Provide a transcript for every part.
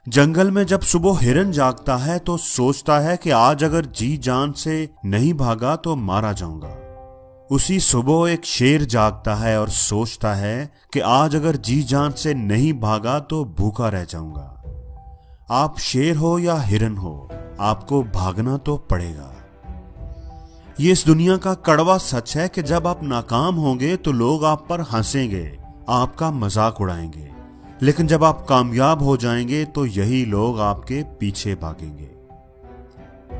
जंगल में जब सुबह हिरन जागता है तो सोचता है कि आज अगर जी जान से नहीं भागा तो मारा जाऊंगा। उसी सुबह एक शेर जागता है और सोचता है कि आज अगर जी जान से नहीं भागा तो भूखा रह जाऊंगा। आप शेर हो या हिरन हो, आपको भागना तो पड़ेगा। ये इस दुनिया का कड़वा सच है कि जब आप नाकाम होंगे तो लोग आप पर हंसेंगे, आपका मजाक उड़ाएंगे, लेकिन जब आप कामयाब हो जाएंगे तो यही लोग आपके पीछे भागेंगे।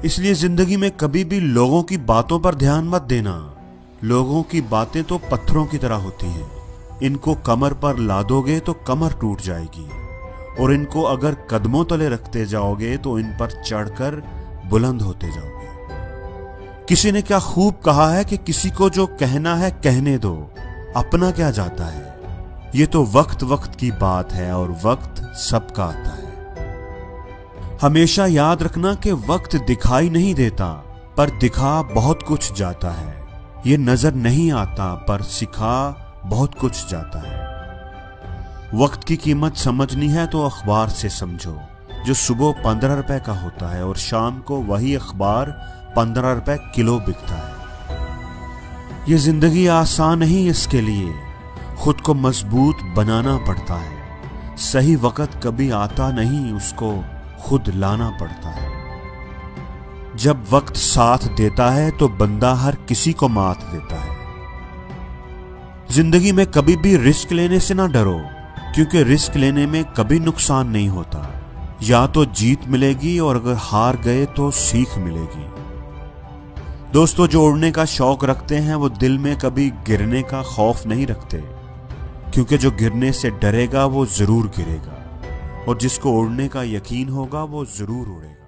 इसलिए जिंदगी में कभी भी लोगों की बातों पर ध्यान मत देना। लोगों की बातें तो पत्थरों की तरह होती हैं। इनको कमर पर लादोगे तो कमर टूट जाएगी, और इनको अगर कदमों तले रखते जाओगे तो इन पर चढ़कर बुलंद होते जाओगे। किसी ने क्या खूब कहा है कि किसी को जो कहना है कहने दो, अपना क्या जाता है। ये तो वक्त वक्त की बात है और वक्त सबका आता है। हमेशा याद रखना कि वक्त दिखाई नहीं देता, पर दिखा बहुत कुछ जाता है। ये नजर नहीं आता, पर सिखा बहुत कुछ जाता है। वक्त की कीमत समझनी है तो अखबार से समझो, जो सुबह 15 रुपए का होता है और शाम को वही अखबार 15 रुपए किलो बिकता है। ये जिंदगी आसान नहीं, इसके लिए खुद को मजबूत बनाना पड़ता है। सही वक्त कभी आता नहीं, उसको खुद लाना पड़ता है। जब वक्त साथ देता है तो बंदा हर किसी को मात देता है। जिंदगी में कभी भी रिस्क लेने से ना डरो, क्योंकि रिस्क लेने में कभी नुकसान नहीं होता। या तो जीत मिलेगी और अगर हार गए तो सीख मिलेगी। दोस्तों, जो उड़ने का शौक रखते हैं वो दिल में कभी गिरने का खौफ नहीं रखते, क्योंकि जो गिरने से डरेगा वो जरूर गिरेगा, और जिसको उड़ने का यकीन होगा वो जरूर उड़ेगा।